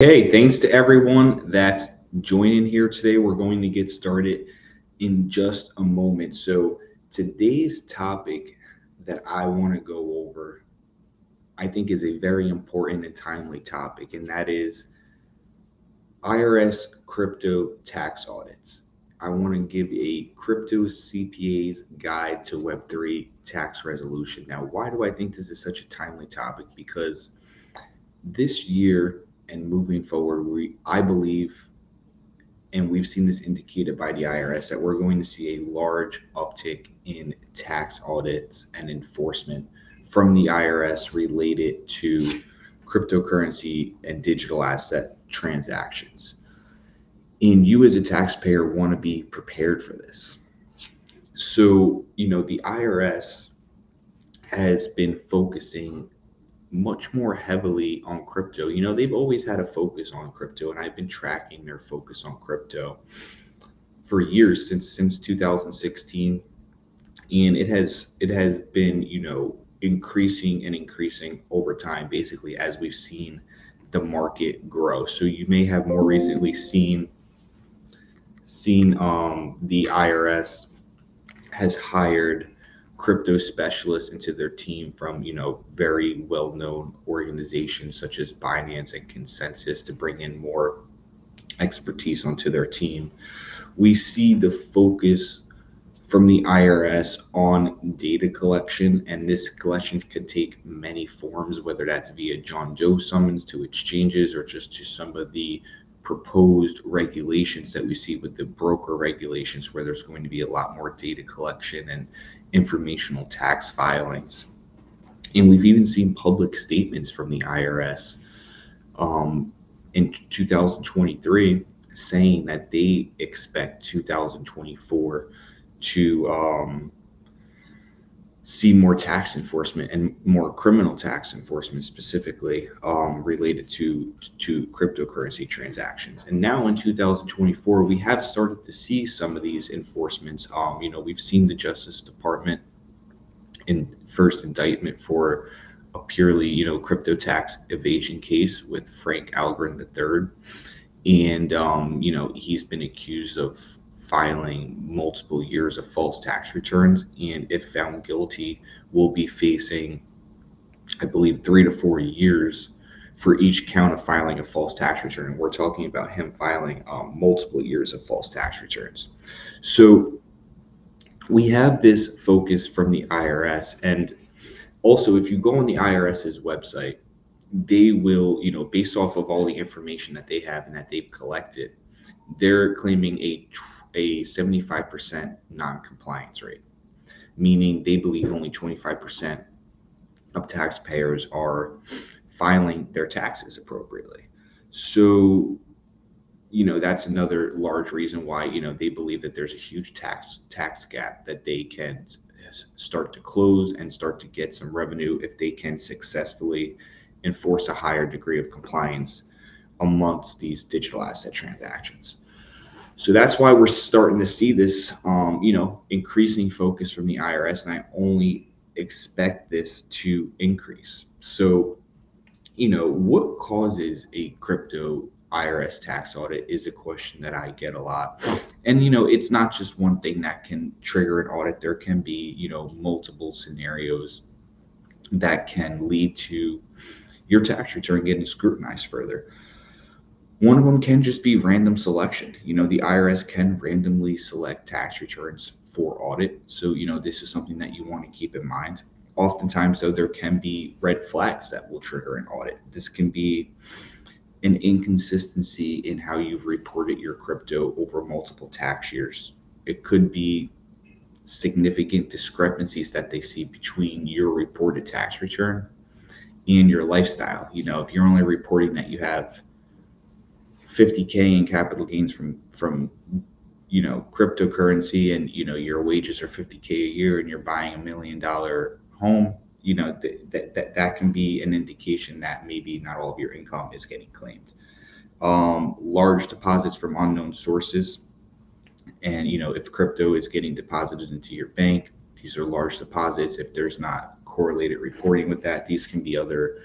Hey, thanks to everyone that's joining here today. We're going to get started in just a moment. So, today's topic that I want to go over, I think, is a very important and timely topic, and that is IRS crypto tax audits. I want to give a crypto CPA's guide to Web3 tax resolution. Now, why do I think this is such a timely topic? Because this year and moving forward, I believe, and we've seen this indicated by the IRS, that we're going to see a large uptick in tax audits and enforcement from the IRS related to cryptocurrency and digital asset transactions. And you as a taxpayer want to be prepared for this. So, the IRS has been focusing much more heavily on crypto. They've always had a focus on crypto, and I've been tracking their focus on crypto for years, since 2016, and it has been, increasing and increasing over time, basically, as we've seen the market grow. So you may have more recently seen the IRS has hired crypto specialists into their team from very well-known organizations such as Binance and Consensus to bring in more expertise onto their team. We see the focus from the IRS on data collection, and this collection could take many forms, whether that's via John Doe summons to exchanges or just to some of the proposed regulations that we see with the broker regulations, where there's going to be a lot more data collection and informational tax filings. And we've even seen public statements from the IRS in 2023 saying that they expect 2024 to see more tax enforcement and more criminal tax enforcement, specifically related to cryptocurrency transactions. And now in 2024, we have started to see some of these enforcements. We've seen the Justice Department in first indictment for a purely crypto tax evasion case with Frank Algren III, and he's been accused of filing multiple years of false tax returns, and if found guilty, will be facing, I believe, 3 to 4 years for each count of filing a false tax return. We're talking about him filing multiple years of false tax returns. So we have this focus from the IRS, and also if you go on the IRS's website, they will, based off of all the information that they have and that they've collected, they're claiming a 75% non-compliance rate, meaning they believe only 25% of taxpayers are filing their taxes appropriately. So, that's another large reason why, they believe that there's a huge tax gap that they can start to close and start to get some revenue if they can successfully enforce a higher degree of compliance amongst these digital asset transactions. So that's why we're starting to see this, increasing focus from the IRS, and I only expect this to increase. So, what causes a crypto IRS tax audit is a question that I get a lot. And, it's not just one thing that can trigger an audit. There can be, multiple scenarios that can lead to your tax return getting scrutinized further. One of them can just be random selection. The IRS can randomly select tax returns for audit. So, this is something that you want to keep in mind. Oftentimes, though, there can be red flags that will trigger an audit. This can be an inconsistency in how you've reported your crypto over multiple tax years. It could be significant discrepancies that they see between your reported tax return and your lifestyle. If you're only reporting that you have 50K in capital gains from cryptocurrency, and your wages are 50K a year, and you're buying $1 million home, that can be an indication that maybe not all of your income is getting claimed. Large deposits from unknown sources, and if crypto is getting deposited into your bank, these are large deposits. If there's not correlated reporting with that, these can be other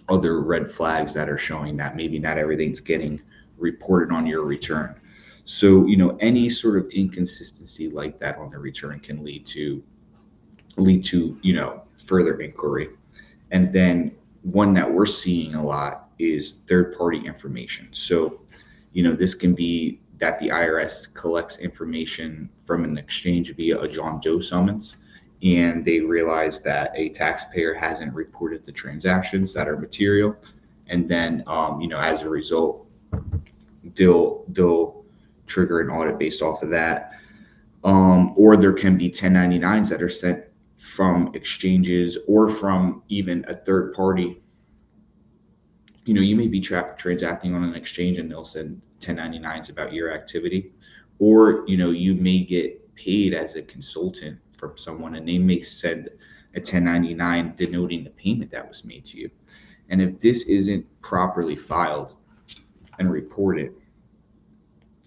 other red flags that are showing that maybe not everything's getting reported on your return. So, any sort of inconsistency like that on the return can lead to further inquiry. And then one that we're seeing a lot is third party information. So, this can be that the IRS collects information from an exchange via a John Doe summons, and they realize that a taxpayer hasn't reported the transactions that are material. And then, as a result, they'll trigger an audit based off of that. Or there can be 1099s that are sent from exchanges or from even a third party. You may be transacting on an exchange and they'll send 1099s about your activity, or you may get paid as a consultant from someone and they may send a 1099 denoting the payment that was made to you. And if this isn't properly filed and reported,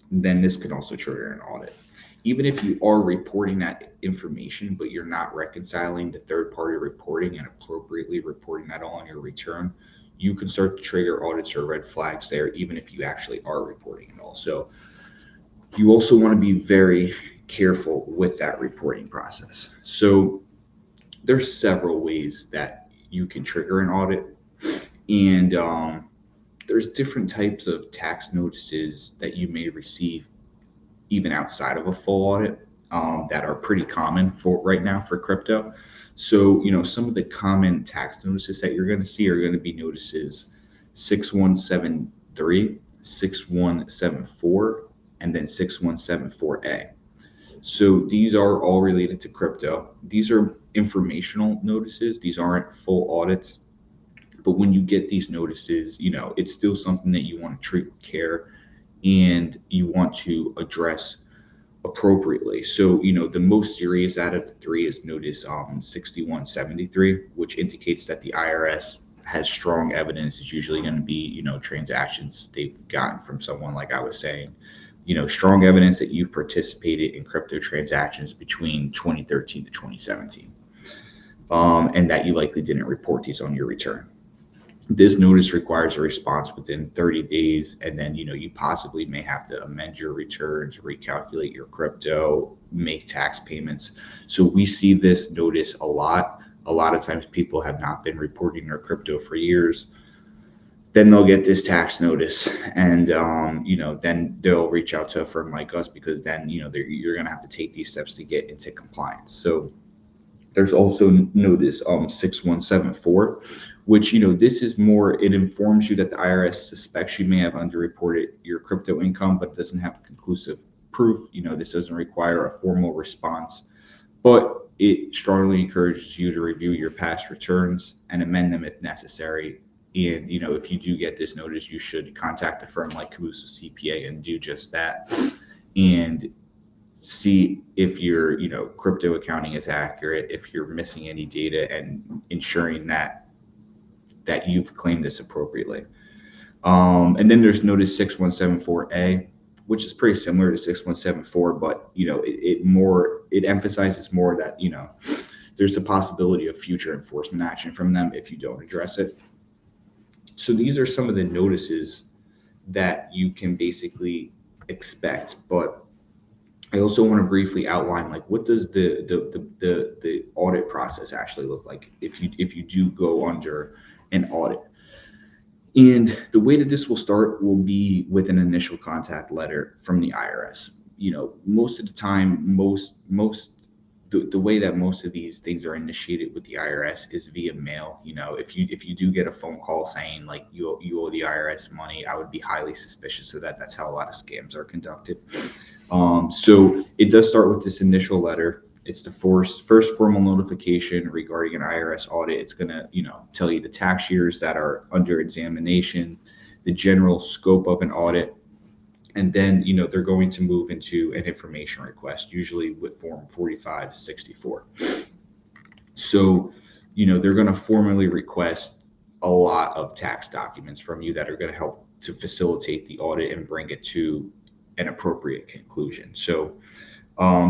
then this can also trigger an audit. Even if you are reporting that information, but you're not reconciling the third party reporting and appropriately reporting that all on your return, you can start to trigger audits or red flags there, even if you actually are reporting it all. So you also want to be very careful with that reporting process. So there's several ways that you can trigger an audit, and there's different types of tax notices that you may receive even outside of a full audit, that are pretty common for right now for crypto. So, some of the common tax notices that you're going to see are going to be notices 6173, 6174, and then 6174A. So these are all related to crypto. These are informational notices. These aren't full audits. But when you get these notices, it's still something that you want to treat with care and you want to address appropriately. So, the most serious out of the three is notice 6173, which indicates that the IRS has strong evidence. It's usually going to be, transactions they've gotten from someone, like I was saying, strong evidence that you've participated in crypto transactions between 2013 to 2017, and that you likely didn't report these on your return. This notice requires a response within 30 days, and then you possibly may have to amend your returns, recalculate your crypto, make tax payments. So we see this notice a lot. A lot of times people have not been reporting their crypto for years. Then they'll get this tax notice, and then they'll reach out to a firm like us, because then you're going to have to take these steps to get into compliance. So there's also notice 6174, which this is more, it informs you that the IRS suspects you may have underreported your crypto income, but doesn't have conclusive proof. This doesn't require a formal response, but it strongly encourages you to review your past returns and amend them if necessary. And if you do get this notice, you should contact a firm like Camuso CPA and do just that, and see if your crypto accounting is accurate, if you're missing any data, and ensuring that you've claimed this appropriately. And then there's notice 6174A, which is pretty similar to 6174, but it emphasizes more that there's the possibility of future enforcement action from them if you don't address it. So these are some of the notices that you can basically expect, but I also want to briefly outline, like, what does the audit process actually look like if you do go under an audit. And the way that this will start will be with an initial contact letter from the IRS. Most of the time, the way that most of these things are initiated with the IRS is via mail. If you do get a phone call saying like you owe the IRS money, I would be highly suspicious of that. That's how a lot of scams are conducted. So it does start with this initial letter. It's the first formal notification regarding an IRS audit. It's going to, tell you the tax years that are under examination, the general scope of an audit, and then, they're going to move into an information request, usually with form 4564. So, they're going to formally request a lot of tax documents from you that are going to help to facilitate the audit and bring it to an appropriate conclusion. So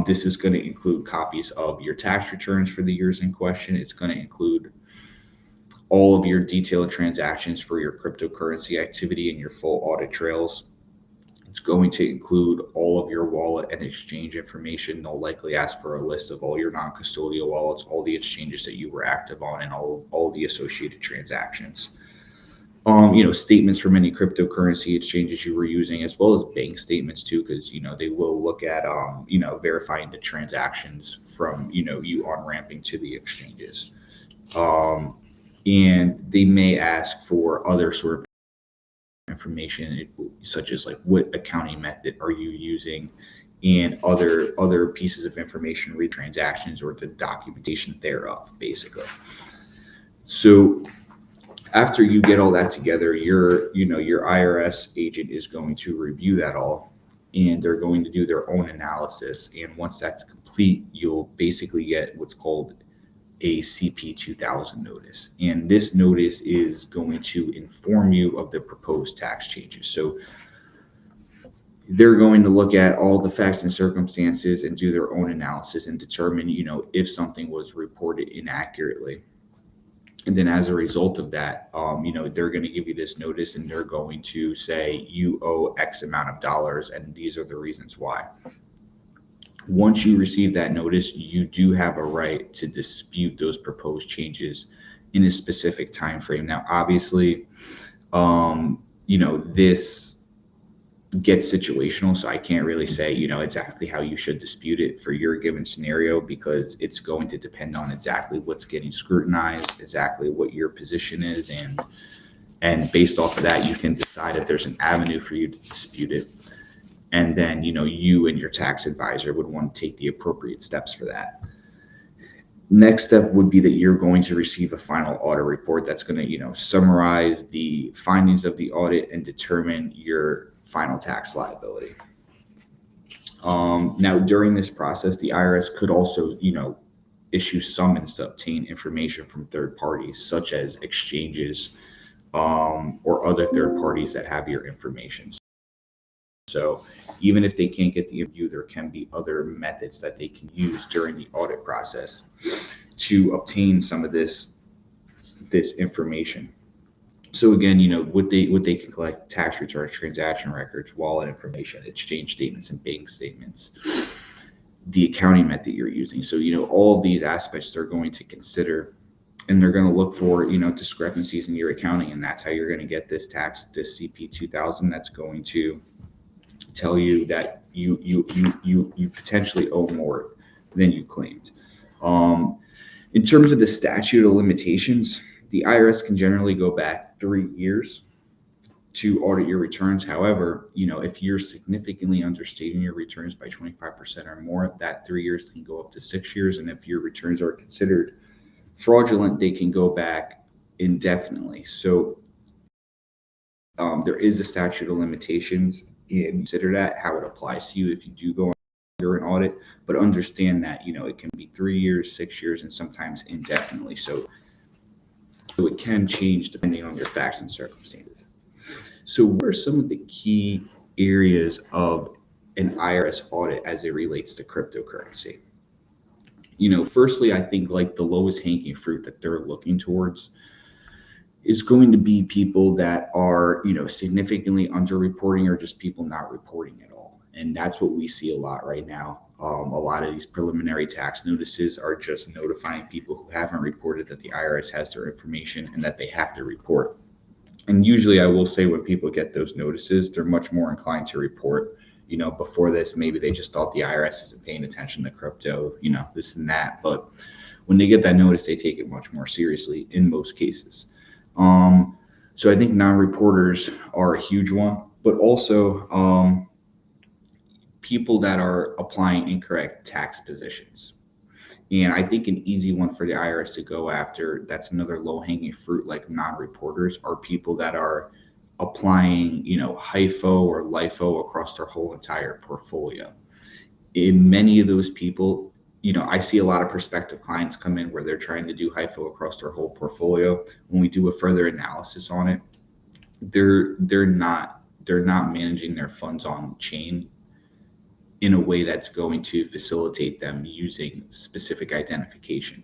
this is going to include copies of your tax returns for the years in question. It's going to include all of your detailed transactions for your cryptocurrency activity and your full audit trails. It's going to include all of your wallet and exchange information. They'll likely ask for a list of all your non-custodial wallets, all the exchanges that you were active on, and all the associated transactions. Statements from any cryptocurrency exchanges you were using, as well as bank statements too, because they will look at verifying the transactions from you on ramping to the exchanges. And they may ask for other sort of information, such as like what accounting method are you using, and other pieces of information, read transactions or the documentation thereof, basically. So after you get all that together, your IRS agent is going to review that all, and they're going to do their own analysis. And once that's complete, you'll basically get what's called a CP 2000 notice. And this notice is going to inform you of the proposed tax changes. So they're going to look at all the facts and circumstances and do their own analysis and determine, if something was reported inaccurately. And then as a result of that, they're going to give you this notice, and they're going to say you owe X amount of dollars, and these are the reasons why. Once you receive that notice, you do have a right to dispute those proposed changes in a specific time frame. Now, obviously, this gets situational, so I can't really say, exactly how you should dispute it for your given scenario, because it's going to depend on exactly what's getting scrutinized, exactly what your position is, and based off of that, you can decide if there's an avenue for you to dispute it. And then, you and your tax advisor would want to take the appropriate steps for that. Next step would be that you're going to receive a final audit report that's going to, summarize the findings of the audit and determine your final tax liability. Now, during this process, the IRS could also, issue summons to obtain information from third parties, such as exchanges or other third parties that have your information. So even if they can't get the interview, there can be other methods that they can use during the audit process to obtain some of this information. So again, what they can collect: tax returns, transaction records, wallet information, exchange statements, and bank statements, the accounting method you're using. So all of these aspects they're going to consider, and they're going to look for discrepancies in your accounting, and that's how you're going to get this CP 2000 that's going to tell you that you potentially owe more than you claimed. In terms of the statute of limitations, the IRS can generally go back 3 years to audit your returns. However, if you're significantly understating your returns by 25% or more, that 3 years can go up to 6 years. And if your returns are considered fraudulent, they can go back indefinitely. So there is a statute of limitations, and consider that how it applies to you if you do go under an audit. But understand that it can be 3 years, 6 years, and sometimes indefinitely. So it can change depending on your facts and circumstances. So what are some of the key areas of an IRS audit as it relates to cryptocurrency? Firstly, I think like the lowest hanging fruit that they're looking towards is going to be people that are, significantly underreporting, or just people not reporting at all. And that's what we see a lot right now. A lot of these preliminary tax notices are just notifying people who haven't reported that the IRS has their information and that they have to report. And usually I will say when people get those notices, they're much more inclined to report. Before this, maybe they just thought the IRS isn't paying attention to crypto, this and that. But when they get that notice, they take it much more seriously in most cases. So I think non-reporters are a huge one, but also people that are applying incorrect tax positions. And I think an easy one for the IRS to go after, that's another low-hanging fruit, like non-reporters, are people that are applying, HIFO or LIFO across their whole entire portfolio. In many of those people, I see a lot of prospective clients come in where they're trying to do HIFO across their whole portfolio. When we do a further analysis on it, they're not managing their funds on chain in a way that's going to facilitate them using specific identification.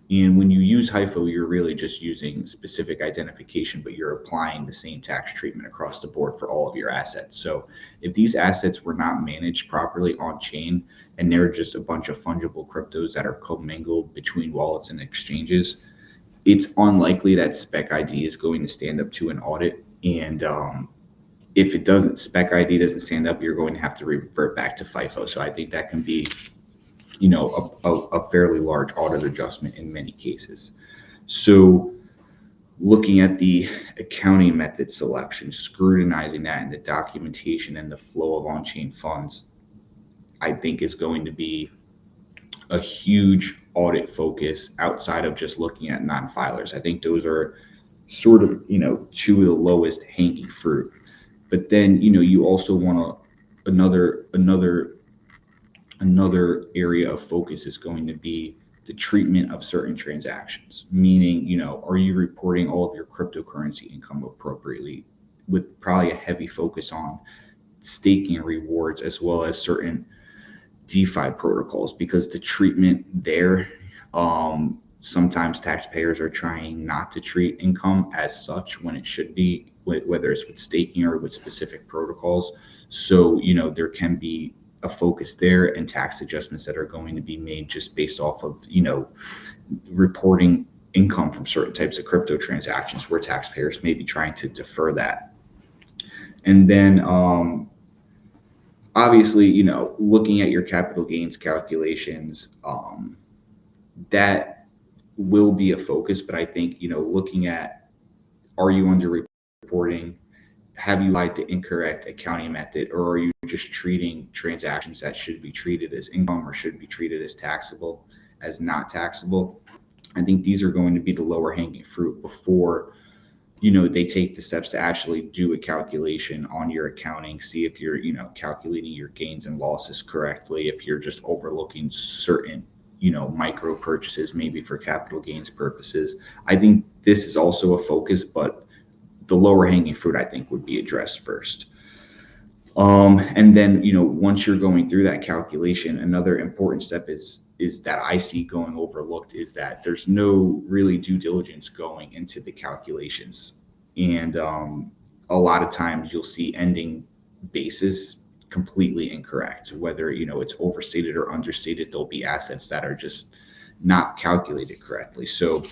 And when you use HIFO, you're really just using specific identification, but you're applying the same tax treatment across the board for all of your assets. So if these assets were not managed properly on chain and they're just a bunch of fungible cryptos that are commingled between wallets and exchanges, it's unlikely that Spec ID is going to stand up to an audit. And if it doesn't, Spec ID doesn't stand up, you're going to have to revert back to FIFO. So I think that can be, a fairly large audit adjustment in many cases. So looking at the accounting method selection, scrutinizing that and the documentation and the flow of on-chain funds, I think is going to be a huge audit focus outside of just looking at non-filers. I think those are sort of, two of the lowest hanging fruit. But then, you also want to, another area of focus is going to be the treatment of certain transactions, meaning, are you reporting all of your cryptocurrency income appropriately, with probably a heavy focus on staking rewards as well as certain DeFi protocols, because the treatment there, sometimes taxpayers are trying not to treat income as such when it should be, whether it's with staking or with specific protocols. So, there can be a focus there and tax adjustments that are going to be made just based off of, reporting income from certain types of crypto transactions where taxpayers may be trying to defer that. And then, obviously, looking at your capital gains calculations, that will be a focus. But I think, looking at, are you under reporting? Have you applied the incorrect accounting method, or are you just treating transactions that should be treated as income or should be treated as taxable as not taxable? I think these are going to be the lower hanging fruit before, they take the steps to actually do a calculation on your accounting, see if you're, calculating your gains and losses correctly, if you're just overlooking certain, micro purchases, maybe for capital gains purposes. I think this is also a focus, but the lower hanging fruit, I think, would be addressed first. And then, once you're going through that calculation, another important step is that I see going overlooked is that there's no really due diligence going into the calculations. And a lot of times you'll see ending basis completely incorrect, whether, it's overstated or understated. There'll be assets that are just not calculated correctly. So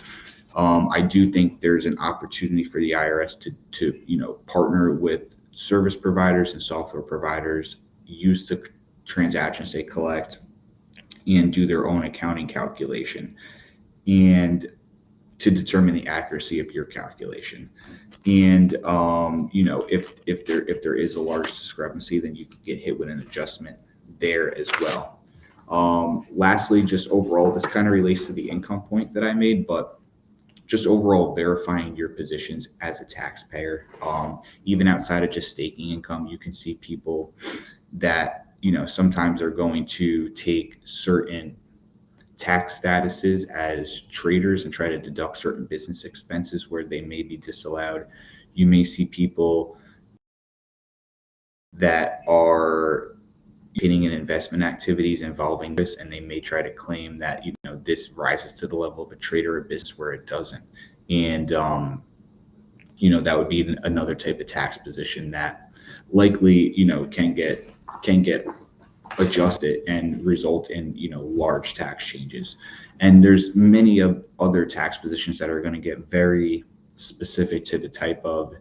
I do think there's an opportunity for the IRS to partner with service providers and software providers, use the transactions they collect, and do their own accounting calculation, and to determine the accuracy of your calculation. And if there is a large discrepancy, then you could get hit with an adjustment there as well. Lastly, just overall, this kind of relates to the income point that I made, but just overall verifying your positions as a taxpayer. Even outside of just staking income, you can see people that, sometimes are going to take certain tax statuses as traders and try to deduct certain business expenses where they may be disallowed. You may see people that are getting in investment activities involving this, and they may try to claim that, this rises to the level of a trader or business where it doesn't. And, that would be another type of tax position that likely, can get adjusted and result in, large tax changes. And there's many of other tax positions that are going to get very specific to the type of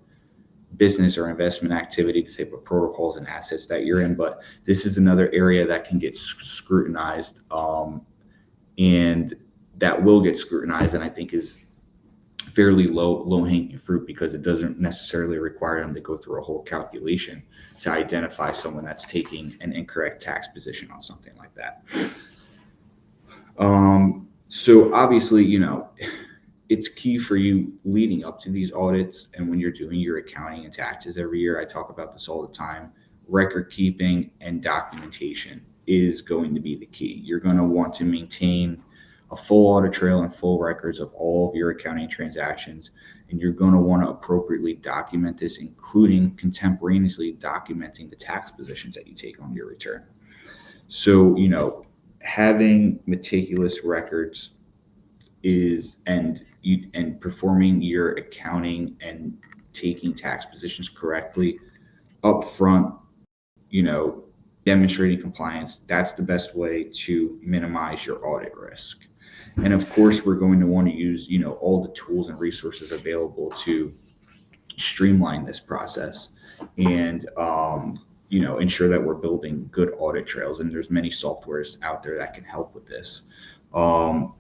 business or investment activity, the type of protocols and assets that you're in. But this is another area that can get scrutinized, and that will get scrutinized, and I think is fairly low hanging fruit, because it doesn't necessarily require them to go through a whole calculation to identify someone that's taking an incorrect tax position on something like that. So obviously, it's key for you leading up to these audits, and when you're doing your accounting and taxes every year. I talk about this all the time. Record keeping and documentation is going to be the key. You're going to want to maintain a full audit trail and full records of all of your accounting transactions, and you're going to want to appropriately document this, including contemporaneously documenting the tax positions that you take on your return. So, having meticulous records and performing your accounting and taking tax positions correctly up front, you know, demonstrating compliance, that's the best way to minimize your audit risk. And of course, we're going to want to use, all the tools and resources available to streamline this process and, ensure that we're building good audit trails. And there's many softwares out there that can help with this. Um,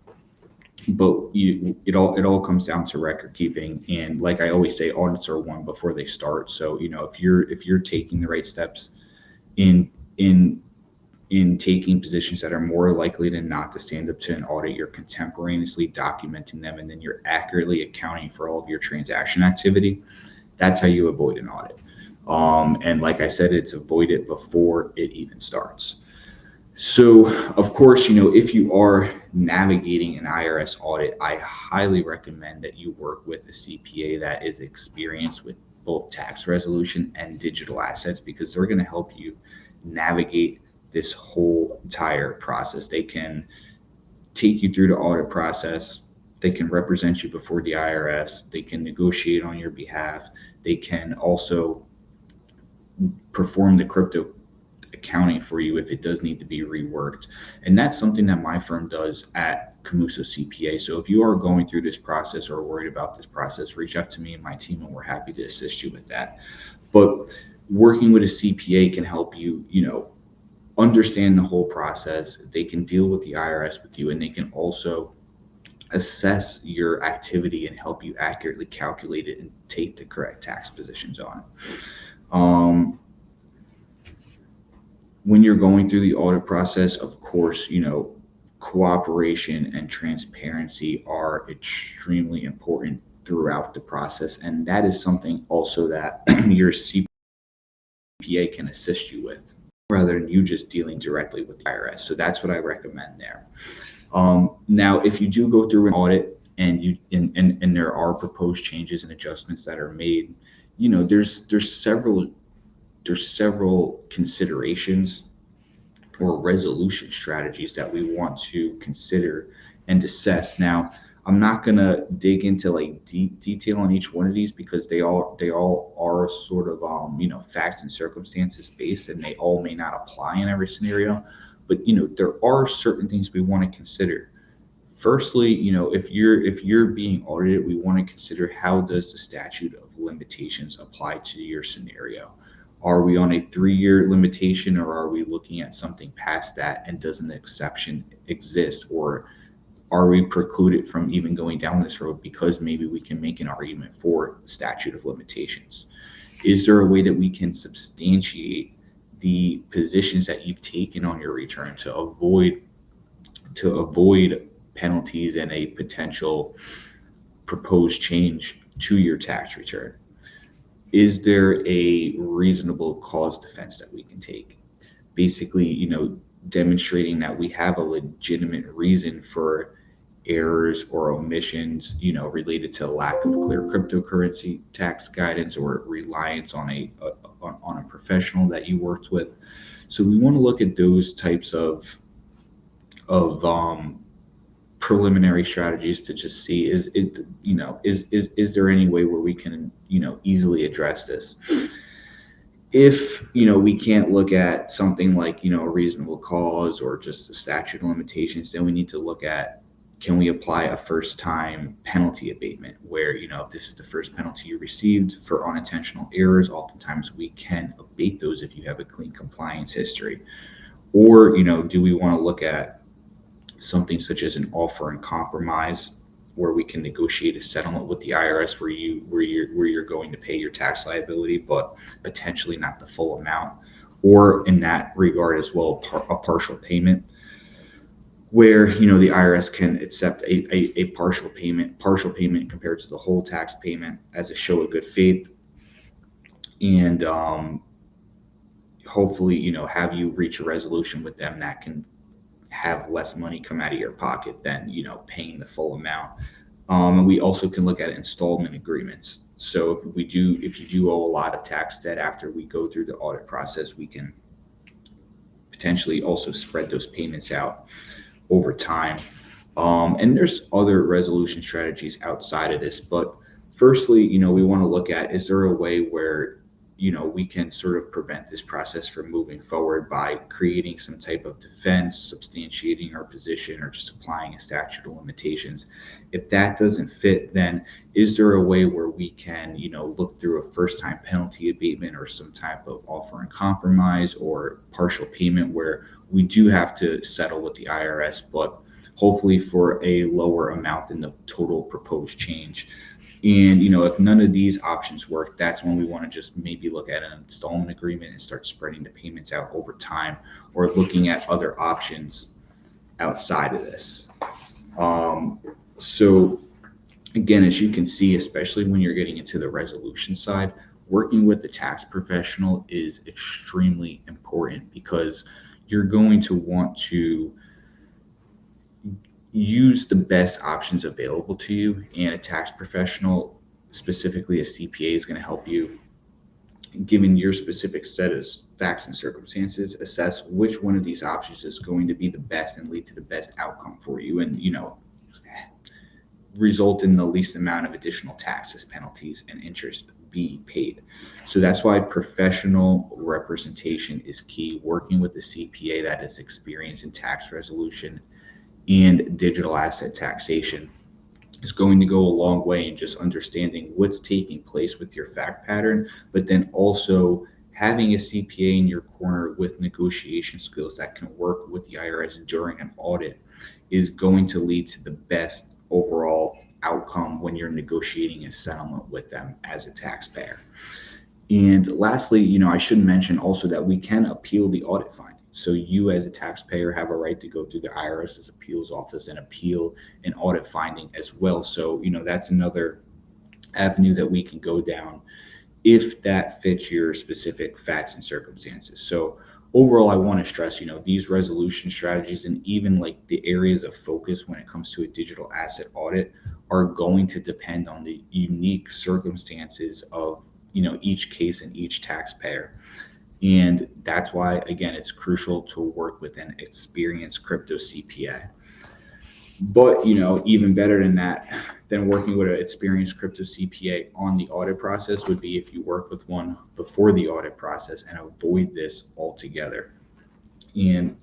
it all comes down to record keeping, and like I always say, audits are won before they start. So if you're taking the right steps in in in taking positions that are more likely than not to stand up to an audit, you're contemporaneously documenting them, and then you're accurately accounting for all of your transaction activity. That's how you avoid an audit. And like I said, it's avoided before it even starts. So, of course, if you are navigating an IRS audit, I highly recommend that you work with a CPA that is experienced with both tax resolution and digital assets, because they're going to help you navigate this whole entire process. They can take you through the audit process. They can represent you before the IRS. They can negotiate on your behalf. They can also perform the crypto accounting for you if it does need to be reworked. And that's something that my firm does at Camuso CPA. So if you are going through this process or worried about this process, reach out to me and my team, and we're happy to assist you with that. But working with a CPA can help you, understand the whole process. They can deal with the IRS with you, and they can also assess your activity and help you accurately calculate it and take the correct tax positions on it. When you're going through the audit process, of course, cooperation and transparency are extremely important throughout the process. And that is something also that your CPA can assist you with, rather than you just dealing directly with the IRS. So that's what I recommend there. Now, if you do go through an audit and there are proposed changes and adjustments that are made, there's several considerations or resolution strategies that we want to consider and assess. Now, I'm not going to dig into like deep detail on each one of these, because they all are sort of facts and circumstances based, and they all may not apply in every scenario. But there are certain things we want to consider. Firstly, if you're being audited, we want to consider, how does the statute of limitations apply to your scenario? Are we on a 3-year limitation, or are we looking at something past that, and does an exception exist? Or are we precluded from even going down this road because maybe we can make an argument for statute of limitations? Is there a way that we can substantiate the positions that you've taken on your return to avoid penalties and a potential proposed change to your tax return? Is there a reasonable cause defense that we can take? Basically, demonstrating that we have a legitimate reason for errors or omissions, related to lack of clear cryptocurrency tax guidance, or reliance on a professional that you worked with. So we want to look at those types of preliminary strategies to just see, is there any way where we can easily address this. If we can't look at something like a reasonable cause or just the statute of limitations, then we need to look at, can we apply a first time penalty abatement, where if this is the first penalty you received for unintentional errors, oftentimes we can abate those if you have a clean compliance history. Or do we want to look at something such as an offer and compromise, where we can negotiate a settlement with the IRS where you're going to pay your tax liability, but potentially not the full amount? Or in that regard as well, a partial payment, where the IRS can accept a partial payment compared to the whole tax payment as a show of good faith, and hopefully have you reach a resolution with them that can have less money come out of your pocket than paying the full amount. And we also can look at installment agreements. So if you do owe a lot of tax debt, after we go through the audit process, we can potentially also spread those payments out over time. And there's other resolution strategies outside of this, but firstly, we want to look at, is there a way where, we can sort of prevent this process from moving forward by creating some type of defense, substantiating our position, or just applying a statute of limitations? If that doesn't fit, then is there a way where we can, look through a first time penalty abatement or some type of offer and compromise or partial payment where we do have to settle with the IRS, but hopefully for a lower amount than the total proposed change. And if none of these options work, that's when we want to just maybe look at an installment agreement and start spreading the payments out over time, or looking at other options outside of this. So again, as you can see, especially when you're getting into the resolution side, working with the tax professional is extremely important, because you're going to want to use the best options available to you, and a tax professional, specifically a CPA, is going to help you, given your specific set of facts and circumstances, assess which one of these options is going to be the best and lead to the best outcome for you, and result in the least amount of additional taxes, penalties, and interest being paid. So that's why professional representation is key. Working with a CPA that is experienced in tax resolution and digital asset taxation is going to go a long way in just understanding what's taking place with your fact pattern, but then also having a CPA in your corner with negotiation skills that can work with the IRS during an audit is going to lead to the best overall outcome when you're negotiating a settlement with them as a taxpayer. And lastly, I should mention also that we can appeal the audit finding. So you as a taxpayer have a right to go through the IRS's appeals office and appeal an audit finding as well. So, that's another avenue that we can go down if that fits your specific facts and circumstances. So overall, I want to stress, these resolution strategies and even like the areas of focus when it comes to a digital asset audit are going to depend on the unique circumstances of, each case and each taxpayer. And that's why, again, it's crucial to work with an experienced crypto CPA. But, even better than that, than working with an experienced crypto CPA on the audit process would be if you work with one before the audit process and avoid this altogether. And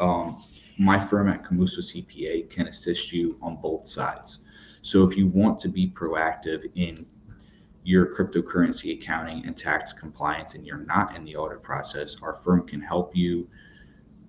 my firm at Camuso CPA can assist you on both sides. So if you want to be proactive in your cryptocurrency accounting and tax compliance and you're not in the audit process, our firm can help you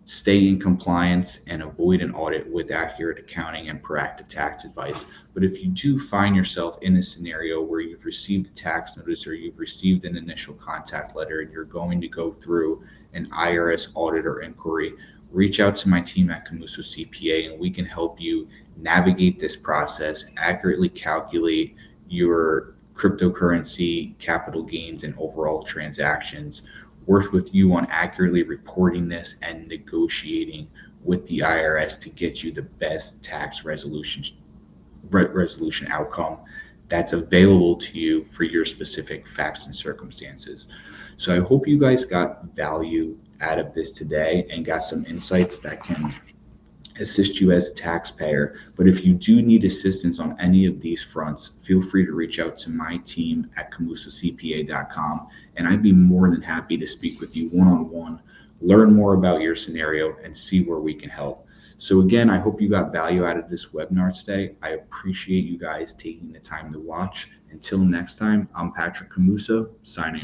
stay in compliance and avoid an audit with accurate accounting and proactive tax advice. But if you do find yourself in a scenario where you've received a tax notice or you've received an initial contact letter and you're going to go through an IRS audit or inquiry, reach out to my team at Camuso CPA and we can help you navigate this process, accurately calculate your cryptocurrency capital gains and overall transactions, work with you on accurately reporting this and negotiating with the IRS to get you the best tax resolution outcome that's available to you for your specific facts and circumstances. So I hope you guys got value out of this today and got some insights that can assist you as a taxpayer. But if you do need assistance on any of these fronts, feel free to reach out to my team at CamusoCPA.com, and I'd be more than happy to speak with you one-on-one, learn more about your scenario, and see where we can help. So again, I hope you got value out of this webinar today. I appreciate you guys taking the time to watch. Until next time, I'm Patrick Camuso, signing off.